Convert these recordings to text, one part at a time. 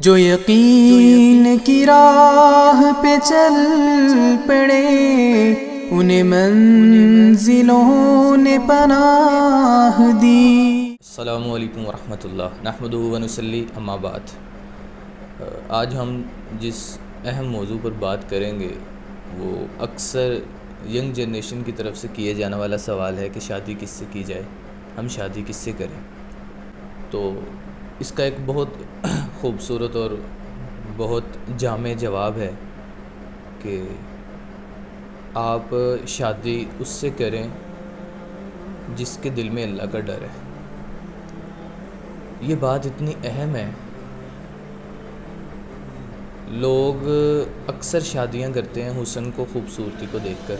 جو یقین کی راہ پہ چل پڑے انہیں منزلوں نے پناہ دی۔ السلام علیکم ورحمۃ اللہ، نحمدہ و نصلی، اما بعد۔ آج ہم جس اہم موضوع پر بات کریں گے وہ اکثر ینگ جنریشن کی طرف سے کیے جانے والا سوال ہے کہ شادی کس سے کی جائے، ہم شادی کس سے کریں۔ تو اس کا ایک بہت خوبصورت اور بہت جامع جواب ہے کہ آپ شادی اس سے کریں جس کے دل میں اللہ کا ڈر ہے۔ یہ بات اتنی اہم ہے، لوگ اکثر شادیاں کرتے ہیں حسن کو، خوبصورتی کو دیکھ کر،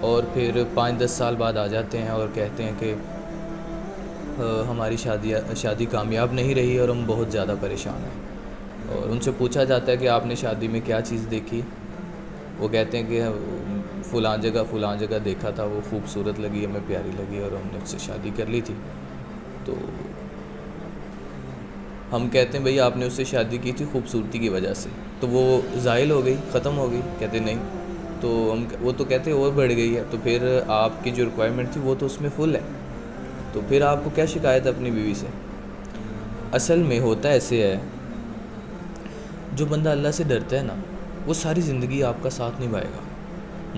اور پھر 5-10 سال بعد آ جاتے ہیں اور کہتے ہیں کہ ہماری شادی کامیاب نہیں رہی اور ہم بہت زیادہ پریشان ہیں۔ اور ان سے پوچھا جاتا ہے کہ آپ نے شادی میں کیا چیز دیکھی، وہ کہتے ہیں کہ فلاں جگہ دیکھا تھا، وہ خوبصورت لگی، ہمیں پیاری لگی اور ہم نے اس سے شادی کر لی تھی۔ تو ہم کہتے ہیں بھئی آپ نے اس سے شادی کی تھی خوبصورتی کی وجہ سے، تو وہ زائل ہو گئی، ختم ہو گئی؟ کہتے نہیں۔ تو وہ تو کہتے اور بڑھ گئی ہے، تو پھر آپ کی جو ریکوائرمنٹ تھی وہ تو اس میں فل ہے، تو پھر آپ کو کیا شکایت ہے اپنی بیوی سے؟ اصل میں ہوتا ایسے ہے، جو بندہ اللہ سے ڈرتا ہے نا وہ ساری زندگی آپ کا ساتھ نبھائے گا،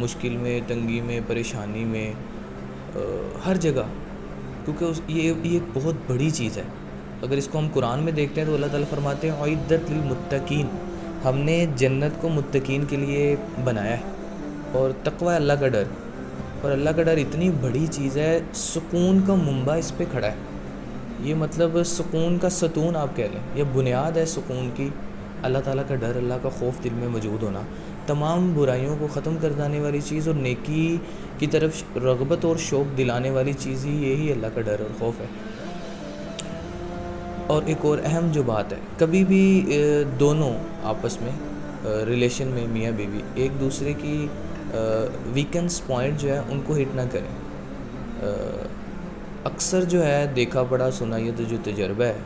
مشکل میں، تنگی میں، پریشانی میں، ہر جگہ، کیونکہ یہ ایک بہت بڑی چیز ہے۔ اگر اس کو ہم قرآن میں دیکھتے ہیں تو اللہ تعالیٰ فرماتے ہیں اعدت للمتقین، ہم نے جنت کو متقین کے لیے بنایا ہے۔ اور تقوی اللہ کا ڈر، اور اللہ کا ڈر اتنی بڑی چیز ہے، سکون کا منبع اس پہ کھڑا ہے۔ یہ مطلب سکون کا ستون آپ کہہ لیں، یہ بنیاد ہے سکون کی، اللہ تعالیٰ کا ڈر، اللہ کا خوف دل میں موجود ہونا۔ تمام برائیوں کو ختم کر دینے والی چیز اور نیکی کی طرف رغبت اور شوق دلانے والی چیز ہی یہی اللہ کا ڈر اور خوف ہے۔ اور ایک اور اہم جو بات ہے، کبھی بھی دونوں آپس میں ریلیشن میں میاں بیوی ایک دوسرے کی ویکنس پوائنٹ جو ہے ان کو ہٹ نہ کریں۔ اکثر جو ہے دیکھا پڑھا سنا یہ تو جو تجربہ ہے،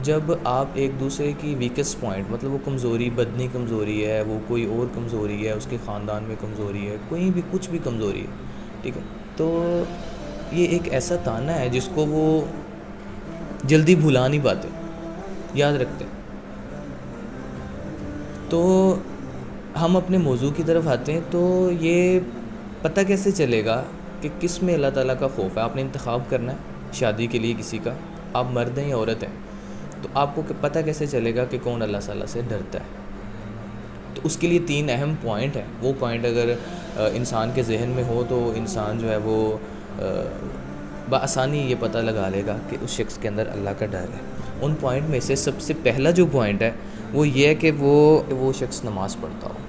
جب آپ ایک دوسرے کی ویکسٹ پوائنٹ، مطلب وہ کمزوری، بدنی کمزوری ہے، وہ کوئی اور کمزوری ہے، اس کے خاندان میں کمزوری ہے، کوئی بھی کچھ بھی کمزوری ہے، ٹھیک ہے، تو یہ ایک ایسا تانا ہے جس کو وہ جلدی بھلا نہیں پاتے، یاد رکھتے۔ تو ہم اپنے موضوع کی طرف آتے ہیں، تو یہ پتہ کیسے چلے گا کہ کس میں اللہ تعالیٰ کا خوف ہے؟ آپ نے انتخاب کرنا ہے شادی کے لیے کسی کا، آپ مرد ہیں یا عورت ہیں، تو آپ کو پتہ کیسے چلے گا کہ کون اللہ تعالیٰ سے ڈرتا ہے؟ تو اس کے لیے 3 اہم پوائنٹ ہیں۔ وہ پوائنٹ اگر انسان کے ذہن میں ہو تو انسان جو ہے وہ بآسانی یہ پتہ لگا لے گا کہ اس شخص کے اندر اللہ کا ڈر ہے۔ ان پوائنٹ میں سے سب سے پہلا جو پوائنٹ ہے وہ یہ ہے کہ وہ شخص نماز پڑھتا ہو۔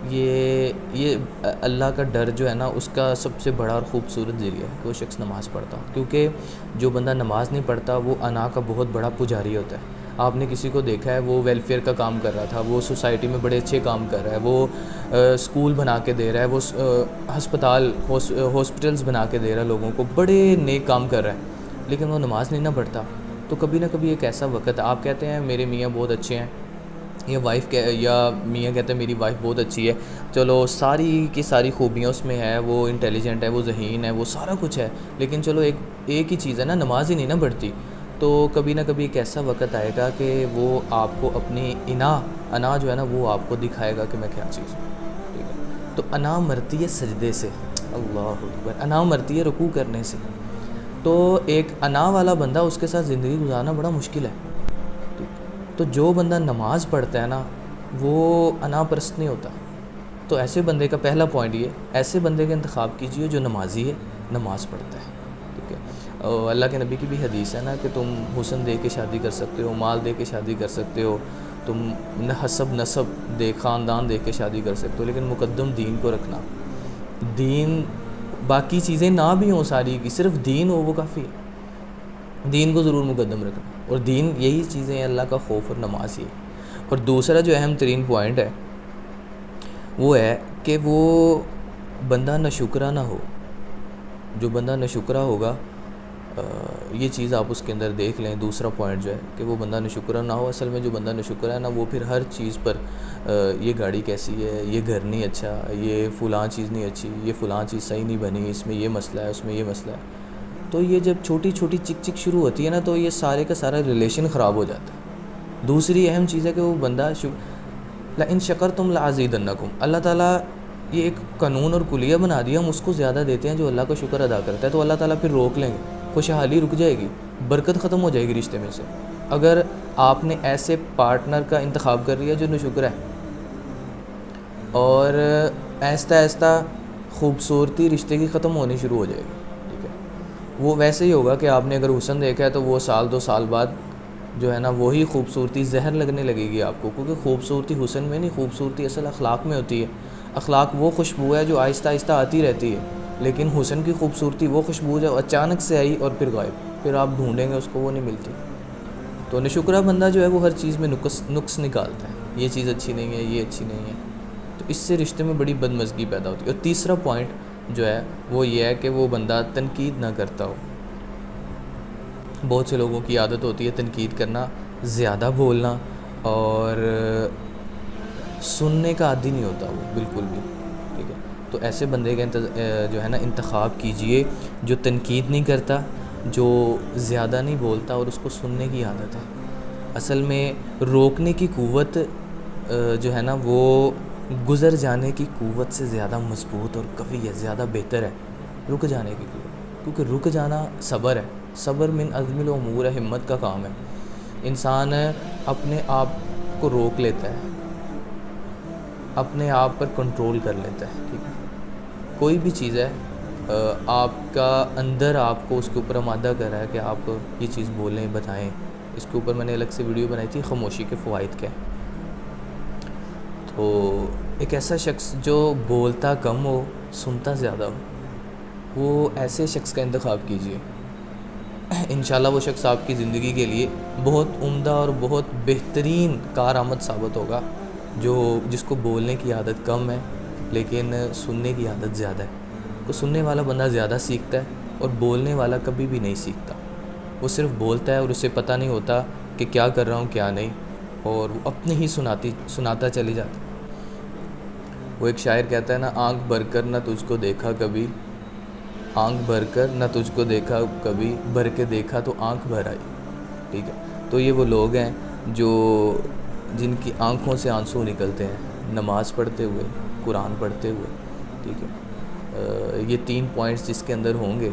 یہ اللہ کا ڈر جو ہے نا اس کا سب سے بڑا اور خوبصورت ذریعہ ہے کہ وہ شخص نماز پڑھتا ہو، کیونکہ جو بندہ نماز نہیں پڑھتا وہ انا کا بہت بڑا پجاری ہوتا ہے۔ آپ نے کسی کو دیکھا ہے وہ ویلفیئر کا کام کر رہا تھا، وہ سوسائٹی میں بڑے اچھے کام کر رہا ہے، وہ اسکول بنا کے دے رہا ہے، وہ ہاسپٹلز بنا کے دے رہا ہے، لوگوں کو بڑے نیک کام کر رہا ہے، لیکن وہ نماز نہیں نہ پڑھتا۔ تو کبھی نہ کبھی ایک ایسا وقت آپ کہتے ہیں میرے میاں بہت اچھے ہیں، یا میاں کہتے ہیں میری وائف بہت اچھی ہے، چلو ساری کی ساری خوبیاں اس میں ہے، وہ انٹیلیجنٹ ہے، وہ ذہین ہے، وہ سارا کچھ ہے، لیکن چلو ایک ہی چیز ہے نا، نماز ہی نہیں نہ پڑھتی۔ تو کبھی نہ کبھی ایک ایسا وقت آئے گا کہ وہ آپ کو اپنی انا جو ہے نا وہ آپ کو دکھائے گا کہ میں کیا چیز ہوں، ٹھیک ہے۔ تو انا مرتی ہے سجدے سے، اللہ اکبر، انا مرتی ہے رکوع کرنے سے۔ تو ایک انا والا بندہ، اس کے ساتھ زندگی گزارنا بڑا مشکل ہے۔ تو جو بندہ نماز پڑھتا ہے نا وہ انا پرست نہیں ہوتا۔ تو ایسے بندے کا پہلا پوائنٹ یہ، ایسے بندے کا انتخاب کیجئے جو نمازی ہے، نماز پڑھتا ہے، ٹھیک ہے۔ اللہ کے نبی کی بھی حدیث ہے نا کہ تم حسن دے کے شادی کر سکتے ہو، مال دے کے شادی کر سکتے ہو، تم حسب نسب خاندان دے کے شادی کر سکتے ہو، لیکن مقدم دین کو رکھنا۔ دین، باقی چیزیں نہ بھی ہوں ساری کی، صرف دین ہو وہ کافی ہے، دین کو ضرور مقدم رکھنا۔ اور دین یہی چیزیں ہیں، اللہ کا خوف اور نماز ہی۔ اور دوسرا جو اہم ترین پوائنٹ ہے وہ ہے کہ وہ بندہ ناشکرا نہ ہو۔ جو بندہ ناشکرا ہوگا یہ چیز آپ اس کے اندر دیکھ لیں. دوسرا پوائنٹ جو ہے کہ وہ بندہ ناشکرہ نہ ہو. اصل میں جو بندہ ناشکرہ ہے نا وہ پھر ہر چیز پر یہ گاڑی کیسی ہے, یہ گھر نہیں اچھا, یہ فلاں چیز نہیں اچھی, یہ فلاں چیز صحیح نہیں بنی, اس میں یہ مسئلہ ہے, اس میں یہ مسئلہ ہے. تو یہ جب چھوٹی چھوٹی چک چک شروع ہوتی ہے نا تو یہ سارے کا سارا ریلیشن خراب ہو جاتا ہے. دوسری اہم چیز ہے کہ وہ بندہ لئن شکرتم لازیدنکم, اللہ تعالیٰ یہ ایک قانون اور کلیہ بنا دیا, ہم اس کو زیادہ دیتے ہیں جو اللہ کا شکر ادا کرتا ہے. تو اللہ تعالیٰ پھر روک لیں گے, خوشحالی رک جائے گی, برکت ختم ہو جائے گی رشتے میں سے. اگر آپ نے ایسے پارٹنر کا انتخاب کر لیا جو ناشکرہ ہے, اور آہستہ آہستہ خوبصورتی رشتے کی ختم ہونی شروع ہو جائے گی. ٹھیک ہے, وہ ویسے ہی ہوگا کہ آپ نے اگر حسن دیکھا ہے تو وہ سال 2 سال بعد جو ہے نا وہی خوبصورتی زہر لگنے لگے گی آپ کو, کیونکہ خوبصورتی حسن میں نہیں, خوبصورتی اصل اخلاق میں ہوتی ہے. اخلاق وہ خوشبو ہے جو آہستہ آہستہ آتی رہتی ہے, لیکن حسن کی خوبصورتی وہ خوشبو جو اچانک سے آئی اور پھر غائب, پھر آپ ڈھونڈیں گے اس کو, وہ نہیں ملتی. تو ناشکرہ بندہ جو ہے وہ ہر چیز میں نقص نکالتا ہے, یہ چیز اچھی نہیں ہے, یہ اچھی نہیں ہے. تو اس سے رشتے میں بڑی بدمزگی پیدا ہوتی ہے. اور تیسرا پوائنٹ جو ہے وہ یہ ہے کہ وہ بندہ تنقید نہ کرتا ہو. بہت سے لوگوں کی عادت ہوتی ہے تنقید کرنا, زیادہ بولنا, اور سننے کا عادی نہیں ہوتا وہ بالکل بھی. ٹھیک ہے, تو ایسے بندے کا جو ہے نا انتخاب کیجئے جو تنقید نہیں کرتا, جو زیادہ نہیں بولتا, اور اس کو سننے کی عادت ہے. اصل میں روکنے کی قوت جو ہے نا وہ گزر جانے کی قوت سے زیادہ مضبوط اور قوی ہے, زیادہ بہتر ہے رک جانے کی قوت. کیونکہ رک جانا صبر ہے, صبر من عزم الامور ہے, ہمت کا کام ہے. انسان اپنے آپ کو روک لیتا ہے, اپنے آپ پر کنٹرول کر لیتا ہے. ٹھیک ہے, کوئی بھی چیز ہے آپ کا اندر آپ کو اس کے اوپر آمادہ کر رہا ہے کہ آپ کو یہ چیز بولیں, بتائیں. اس کے اوپر میں نے الگ سے ویڈیو بنائی تھی خاموشی کے فوائد کے. تو ایک ایسا شخص جو بولتا کم ہو سنتا زیادہ ہو, وہ ایسے شخص کا انتخاب کیجئے. انشاءاللہ وہ شخص آپ کی زندگی کے لیے بہت عمدہ اور بہت بہترین کارآمد ثابت ہوگا, جس کو بولنے کی عادت کم ہے لیکن سننے کی عادت زیادہ ہے. تو سننے والا بندہ زیادہ سیکھتا ہے, اور بولنے والا کبھی بھی نہیں سیکھتا. وہ صرف بولتا ہے اور اسے پتہ نہیں ہوتا کہ کیا کر رہا ہوں کیا نہیں, اور وہ اپنے ہی سناتا چلی جاتا. وہ ایک شاعر کہتا ہے نا, آنکھ بھر کر نہ تجھ کو دیکھا کبھی, آنکھ بھر کر نہ تجھ کو دیکھا کبھی, بھر کے دیکھا تو آنکھ بھر آئی. ٹھیک ہے, تو یہ وہ لوگ ہیں جن کی آنکھوں سے آنسو نکلتے ہیں نماز پڑھتے ہوئے, قرآن پڑھتے ہوئے. ٹھیک ہے, یہ 3 پوائنٹس جس کے اندر ہوں گے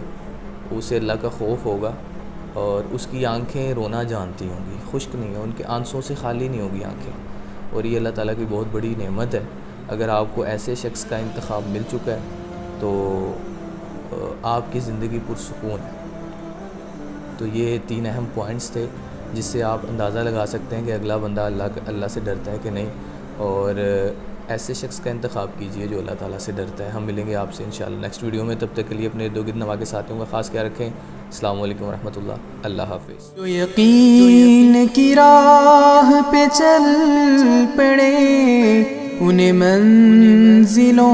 اسے اللہ کا خوف ہوگا, اور اس کی آنکھیں رونا جانتی ہوں گی, خشک نہیں ہیں, ان کے آنسوں سے خالی نہیں ہوگی آنکھیں. اور یہ اللہ تعالیٰ کی بہت بڑی نعمت ہے. اگر آپ کو ایسے شخص کا انتخاب مل چکا ہے تو آپ کی زندگی پرسکون ہے. تو یہ 3 اہم پوائنٹس تھے جس سے آپ اندازہ لگا سکتے ہیں کہ اگلا بندہ اللہ سے ڈرتا ہے کہ نہیں, اور ایسے شخص کا انتخاب کیجئے جو اللہ تعالیٰ سے ڈرتا ہے. ہم ملیں گے آپ سے انشاءاللہ نیکسٹ ویڈیو میں, تب تک کے لیے اپنے ارد گرد نواں کے ساتھیوں کا خاص خیال رکھیں. السلام علیکم ورحمۃ اللہ, اللہ حافظ. جو یقین کی راہ پہ چل پڑے انہیں منزلوں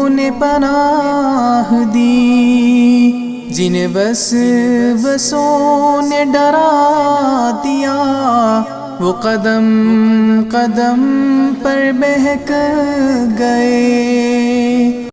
نے پناہ دی, جنہیں وسوسوں نے ڈرا دیا وہ قدم قدم پر بہک گئے.